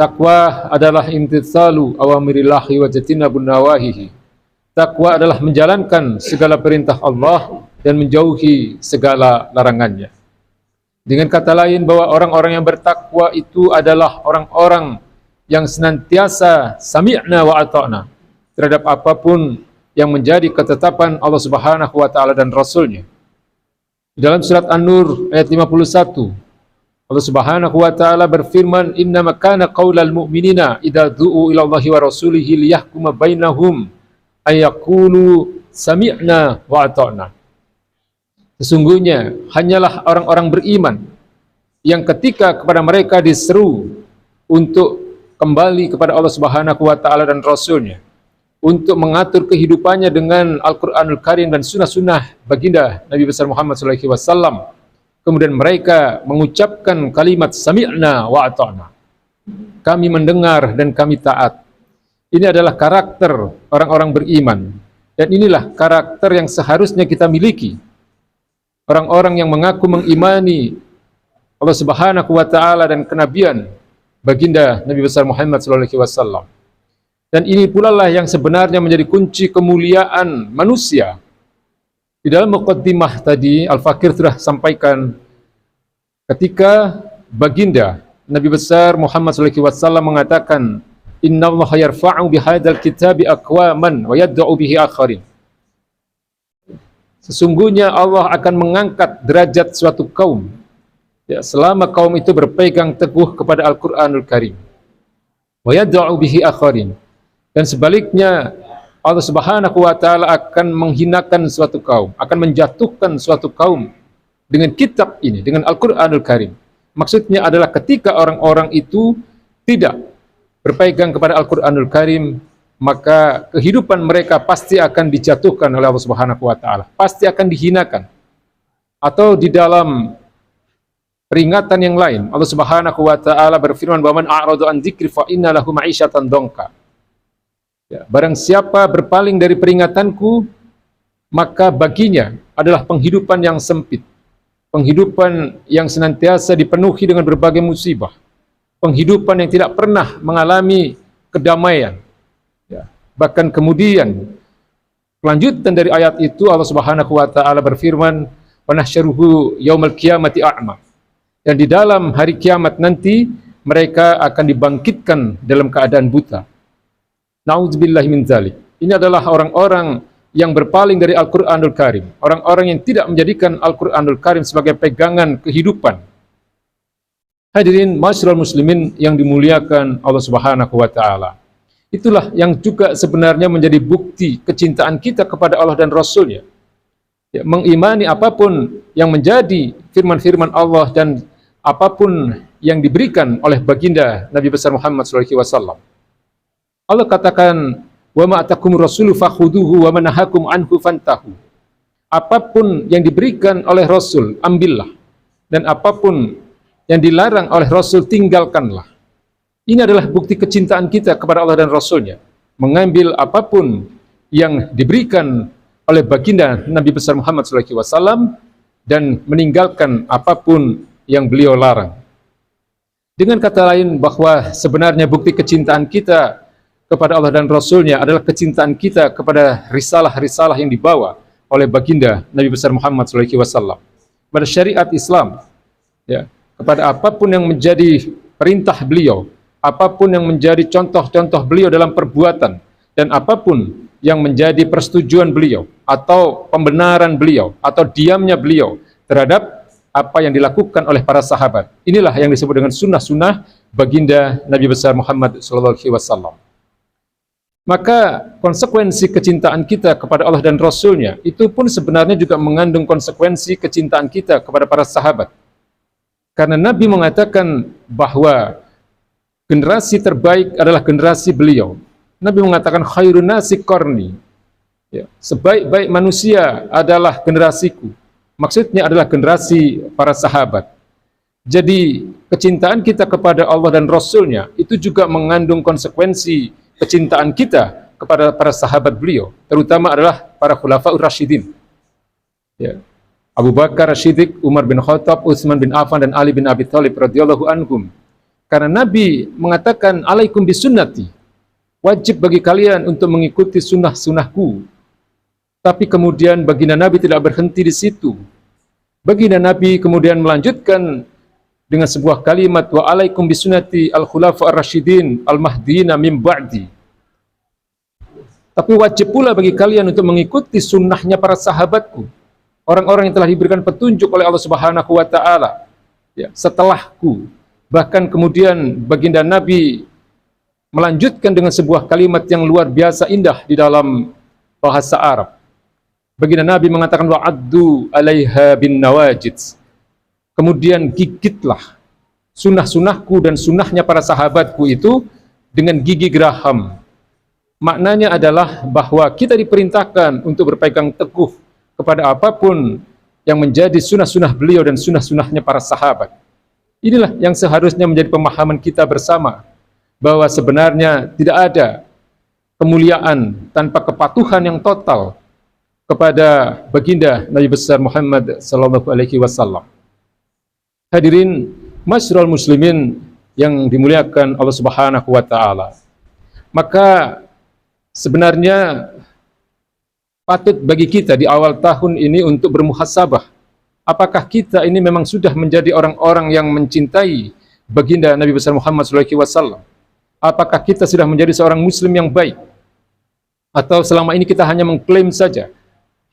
Takwa adalah imtitsalu awamirillahi wa jatinabun nawahihi. Takwa adalah menjalankan segala perintah Allah dan menjauhi segala larangannya. Dengan kata lain, bahwa orang-orang yang bertakwa itu adalah orang-orang yang senantiasa sami'na wa ata'na terhadap apapun yang menjadi ketetapan Allah Subhanahu wa taala dan Rasul-Nya. Dalam surat An-Nur ayat 51, Allah Subhanahu wa taala berfirman, "Innama kana qaulal mu'minina idza du'u ila Allahi wa rasulihi liyahkuma bainahum ayaqulu sami'na wa ata'na." Sesungguhnya hanyalah orang-orang beriman yang ketika kepada mereka diseru untuk kembali kepada Allah Subhanahu wa taala dan Rasul-Nya, untuk mengatur kehidupannya dengan Al-Qur'anul Karim dan sunnah-sunnah baginda Nabi besar Muhammad SAW, kemudian mereka mengucapkan kalimat sami'na wa ata'na, kami mendengar dan kami taat. Ini adalah karakter orang-orang beriman, dan inilah karakter yang seharusnya kita miliki. Orang-orang yang mengaku mengimani Allah Subhanahu wa taala dan kenabian baginda Nabi besar Muhammad SAW. Dan ini pula lah yang sebenarnya menjadi kunci kemuliaan manusia. Di dalam muqaddimah tadi, Al-Fakir sudah sampaikan ketika baginda Nabi besar Muhammad SAW mengatakan, "Innallaha yarfa'u bihadzal kitabi aqwaman wa yad'u bihi akharin." Sesungguhnya Allah akan mengangkat derajat suatu kaum, ya, selama kaum itu berpegang teguh kepada Al-Qur'anul Karim. Wa yad'u bihi akharin. Dan sebaliknya, Allah Subhanahu wa taala akan menghinakan suatu kaum, akan menjatuhkan suatu kaum dengan kitab ini, dengan Al-Qur'anul Karim. Maksudnya adalah ketika orang-orang itu tidak berpegang kepada Al-Qur'anul Karim, maka kehidupan mereka pasti akan dijatuhkan oleh Allah Subhanahu wa taala, pasti akan dihinakan. Atau di dalam peringatan yang lain, Allah Subhanahu wa taala berfirman, "Wa man a'rada an dzikri fa inna lahu ma'isyatan dhanka." Ya, barang siapa berpaling dari peringatanku, maka baginya adalah penghidupan yang sempit, penghidupan yang senantiasa dipenuhi dengan berbagai musibah, penghidupan yang tidak pernah mengalami kedamaian. Ya, bahkan kemudian kelanjutan dari ayat itu Allah Subhanahu wa taala berfirman, "Wa nahsyuruhu yaumal qiyamati a'ma." Dan di dalam hari kiamat nanti mereka akan dibangkitkan dalam keadaan buta. Na'udzubillahi min dzalik. Ini adalah orang-orang yang berpaling dari Al-Qur'anul Karim, orang-orang yang tidak menjadikan Al-Qur'anul Karim sebagai pegangan kehidupan. Hadirin masyarul muslimin yang dimuliakan Allah Subhanahu wa taala. Itulah yang juga sebenarnya menjadi bukti kecintaan kita kepada Allah dan Rasul-Nya. Ya, mengimani apapun yang menjadi firman-firman Allah dan apapun yang diberikan oleh baginda Nabi besar Muhammad SAW. Allah katakan, "Wa ma atakumur rasulu fakhuduhu wa ma nahakum anhu fantahu." Apapun yang diberikan oleh Rasul, ambillah. Dan apapun yang dilarang oleh Rasul, tinggalkanlah. Ini adalah bukti kecintaan kita kepada Allah dan Rasul-Nya. Mengambil apapun yang diberikan oleh baginda Nabi besar Muhammad SAW dan meninggalkan apapun yang beliau larang. Dengan kata lain, bahwa sebenarnya bukti kecintaan kita kepada Allah dan Rasul-Nya adalah kecintaan kita kepada risalah-risalah yang dibawa oleh baginda Nabi besar Muhammad SAW, pada syariat Islam, ya, kepada apapun yang menjadi perintah beliau, apapun yang menjadi contoh-contoh beliau dalam perbuatan, dan apapun yang menjadi persetujuan beliau atau pembenaran beliau atau diamnya beliau terhadap apa yang dilakukan oleh para sahabat. Inilah yang disebut dengan sunnah-sunnah baginda Nabi besar Muhammad SAW. Maka konsekuensi kecintaan kita kepada Allah dan Rasul-Nya itu pun sebenarnya juga mengandung konsekuensi kecintaan kita kepada para sahabat. Karena Nabi mengatakan bahwa generasi terbaik adalah generasi beliau. Nabi mengatakan, "Khairun nasi qarni." Ya, sebaik-baik manusia adalah generasiku. Maksudnya adalah generasi para sahabat. Jadi kecintaan kita kepada Allah dan Rasul-Nya itu juga mengandung konsekuensi kecintaan kita kepada para sahabat beliau, terutama adalah para khulafaur rasyidin. Ya. Abu Bakar As-Siddiq, Umar bin Khattab, Utsman bin Affan, dan Ali bin Abi Thalib radhiyallahu anhum. Karena Nabi mengatakan, alaikum bisunnati, wajib bagi kalian untuk mengikuti sunnah-sunnahku. Tapi kemudian baginda Nabi tidak berhenti di situ. Baginda Nabi kemudian melanjutkan dengan sebuah kalimat, wa alaikum bisunnati al-khulafa ar-rasyidin al-mahdiyina min ba'di. Tapi wajib pula bagi kalian untuk mengikuti sunnahnya para sahabatku, orang-orang yang telah diberikan petunjuk oleh Allah Subhanahu wa taala, ya, setelahku. Bahkan kemudian baginda Nabi melanjutkan dengan sebuah kalimat yang luar biasa indah di dalam bahasa Arab. Baginda Nabi mengatakan, wa'addu 'alaiha bin nawajid. Kemudian gigitlah sunnah-sunnahku dan sunnahnya para sahabatku itu dengan gigi geraham. Maknanya adalah bahwa kita diperintahkan untuk berpegang teguh kepada apapun yang menjadi sunnah-sunnah beliau dan sunnah-sunnahnya para sahabat. Inilah yang seharusnya menjadi pemahaman kita bersama, bahwa sebenarnya tidak ada kemuliaan tanpa kepatuhan yang total kepada baginda Nabi besar Muhammad sallallahu alaihi wasallam. Hadirin masyarul muslimin yang dimuliakan Allah Subhanahu wa taala. Maka sebenarnya patut bagi kita di awal tahun ini untuk bermuhasabah. Apakah kita ini memang sudah menjadi orang-orang yang mencintai baginda Nabi besar Muhammad sallallahu alaihi wasallam? Apakah kita sudah menjadi seorang muslim yang baik? Atau selama ini kita hanya mengklaim saja,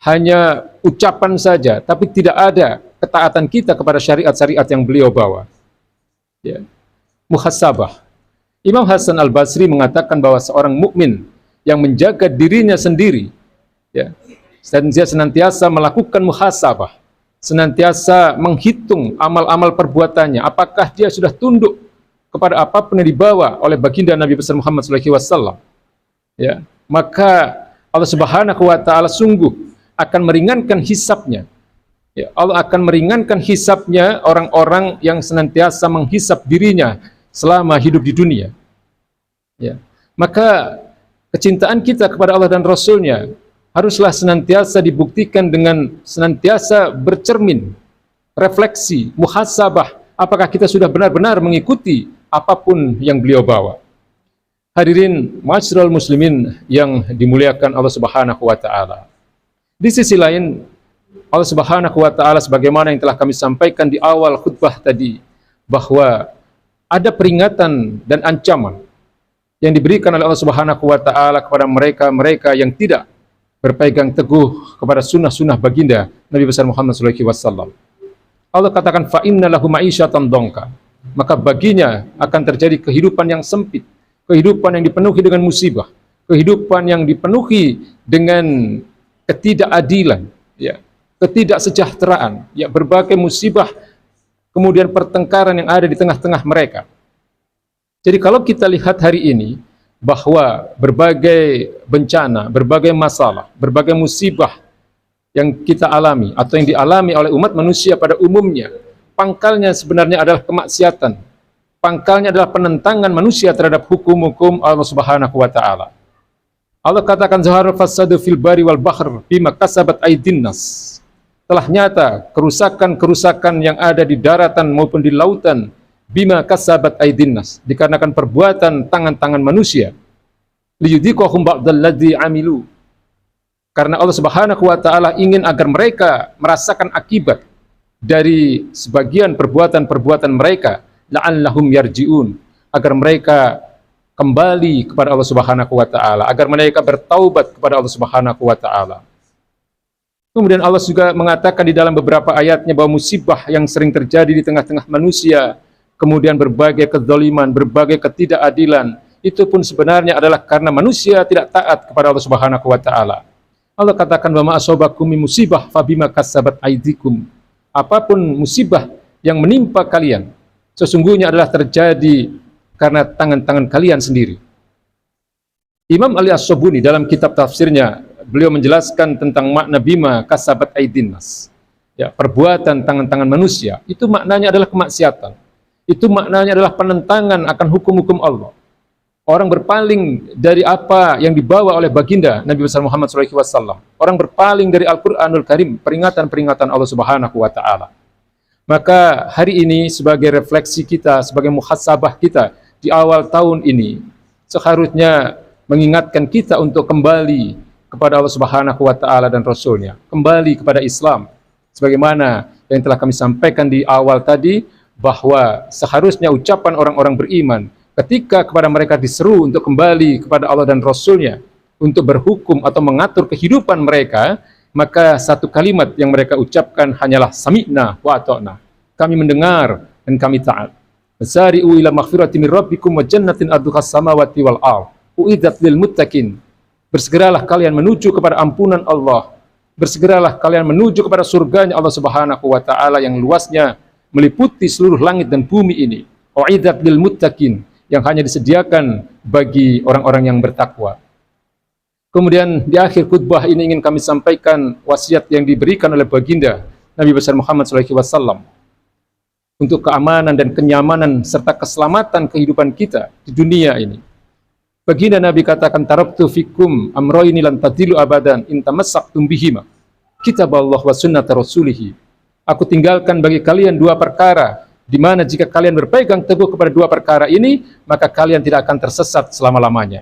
hanya ucapan saja, tapi tidak ada ketaatan kita kepada syariat-syariat yang beliau bawa? Ya. Muhasabah. Imam Hasan Al-Basri mengatakan bahwa seorang mukmin yang menjaga dirinya sendiri, ya, dan dia senantiasa melakukan muhasabah, senantiasa menghitung amal-amal perbuatannya, apakah dia sudah tunduk kepada apapun yang dibawa oleh baginda Nabi besar Muhammad sallallahu alaihi wasallam, ya, maka Allah Subhanahu wa taala sungguh akan meringankan hisabnya. Ya, Allah akan meringankan hisabnya orang-orang yang senantiasa menghisab dirinya selama hidup di dunia. Ya, maka kecintaan kita kepada Allah dan Rasul-Nya haruslah senantiasa dibuktikan dengan senantiasa bercermin, refleksi, muhasabah, apakah kita sudah benar-benar mengikuti apapun yang beliau bawa. Hadirin masyarul muslimin yang dimuliakan Allah Subhanahu wa taala. Di sisi lain, Allah Subhanahu wa taala sebagaimana yang telah kami sampaikan di awal khutbah tadi, bahwa ada peringatan dan ancaman yang diberikan oleh Allah Subhanahu wa taala kepada mereka-mereka yang tidak berpegang teguh kepada sunnah-sunnah baginda Nabi besar Muhammad sallallahu alaihi wasallam. Allah katakan, fa inna lahu ma'isyatan dongka, maka baginya akan terjadi kehidupan yang sempit, kehidupan yang dipenuhi dengan musibah, kehidupan yang dipenuhi dengan ketidakadilan, ya, ketidaksejahteraan, ya, berbagai musibah, kemudian pertengkaran yang ada di tengah-tengah mereka. Jadi kalau kita lihat hari ini, bahwa berbagai bencana, berbagai masalah, berbagai musibah yang kita alami atau yang dialami oleh umat manusia pada umumnya, pangkalnya sebenarnya adalah kemaksiatan. Pangkalnya adalah penentangan manusia terhadap hukum-hukum Allah Subhanahu wa taala. Allah katakan, zaharul fasadu fil bari wal bahr bima kasabat aydin nas. Telah nyata kerusakan-kerusakan yang ada di daratan maupun di lautan, bima kasabat aydin nas, dikarenakan perbuatan tangan-tangan manusia. Liyudhiqahum ba'dalladzi amilu, karena Allah Subhanahu wa taala ingin agar mereka merasakan akibat dari sebagian perbuatan-perbuatan mereka, la'allahum yarji'un, agar mereka kembali kepada Allah Subhanahu wa taala, agar mereka bertaubat kepada Allah Subhanahu wa taala. Kemudian Allah juga mengatakan di dalam beberapa ayatnya bahwa musibah yang sering terjadi di tengah-tengah manusia, kemudian berbagai kezaliman, berbagai ketidakadilan, itu pun sebenarnya adalah karena manusia tidak taat kepada Allah Subhanahu wa taala. Allah katakan, wa ma asabakum min musibah fabima kasabat aydikum. Apapun musibah yang menimpa kalian, sesungguhnya adalah terjadi karena tangan-tangan kalian sendiri. Imam Ali As-Sobuni dalam kitab tafsirnya, beliau menjelaskan tentang makna bima kasabat aydin nas. Ya, perbuatan tangan-tangan manusia, itu maknanya adalah kemaksiatan. Itu maknanya adalah penentangan akan hukum-hukum Allah. Orang berpaling dari apa yang dibawa oleh baginda Nabi besar Muhammad SAW. Orang berpaling dari Al-Quranul Karim, peringatan-peringatan Allah Subhanahu wa taala. Maka hari ini sebagai refleksi kita, sebagai muhasabah kita di awal tahun ini, seharusnya mengingatkan kita untuk kembali kepada Allah Subhanahu wa taala dan Rasul-Nya, kembali kepada Islam. Sebagaimana yang telah kami sampaikan di awal tadi, bahwa seharusnya ucapan orang-orang beriman ketika kepada mereka diseru untuk kembali kepada Allah dan Rasul-Nya, untuk berhukum atau mengatur kehidupan mereka, maka satu kalimat yang mereka ucapkan hanyalah sami'na wa ata'na. Kami mendengar dan kami taat. Wasari'u ila maghfirati min rabbikum wa jannatin arduhas samawati wal ardh uiddat lil muttaqin. Bersegeralah kalian menuju kepada ampunan Allah. Bersegeralah kalian menuju kepada surganya Allah Subhanahu wa taala yang luasnya meliputi seluruh langit dan bumi ini. Uiddat lil muttaqin, yang hanya disediakan bagi orang-orang yang bertakwa. Kemudian di akhir khutbah ini ingin kami sampaikan wasiat yang diberikan oleh baginda Nabi besar Muhammad SAW untuk keamanan dan kenyamanan serta keselamatan kehidupan kita di dunia ini. Baginda Nabi katakan, taraktu fikum amroini lan tadilu abadan in tamassaktum bihima, kitaballah wa sunnata rasulihi. Aku tinggalkan bagi kalian dua perkara, di mana jika kalian berpegang teguh kepada dua perkara ini, maka kalian tidak akan tersesat selama-lamanya.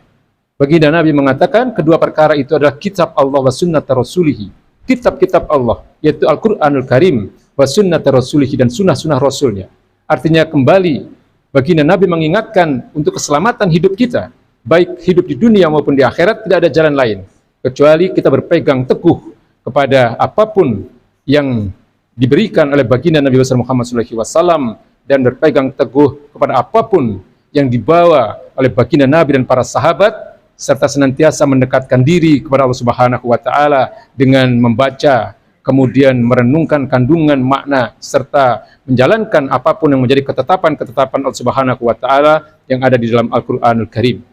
Baginda Nabi mengatakan kedua perkara itu adalah kitab Allah wa sunnata rasulihi, kitab-kitab Allah, yaitu Al-Quranul Karim, wa sunnata rasulihi, dan sunnah-sunnah Rasulnya. Artinya kembali baginda Nabi mengingatkan untuk keselamatan hidup kita, baik hidup di dunia maupun di akhirat, tidak ada jalan lain kecuali kita berpegang teguh kepada apapun yang diberikan oleh baginda Nabi besar Muhammad SAW, dan berpegang teguh kepada apapun yang dibawa oleh baginda Nabi dan para sahabat, serta senantiasa mendekatkan diri kepada Allah Subhanahu wa taala dengan membaca, kemudian merenungkan kandungan makna, serta menjalankan apapun yang menjadi ketetapan-ketetapan Allah Subhanahu wa taala yang ada di dalam Al-Qur'anul Karim.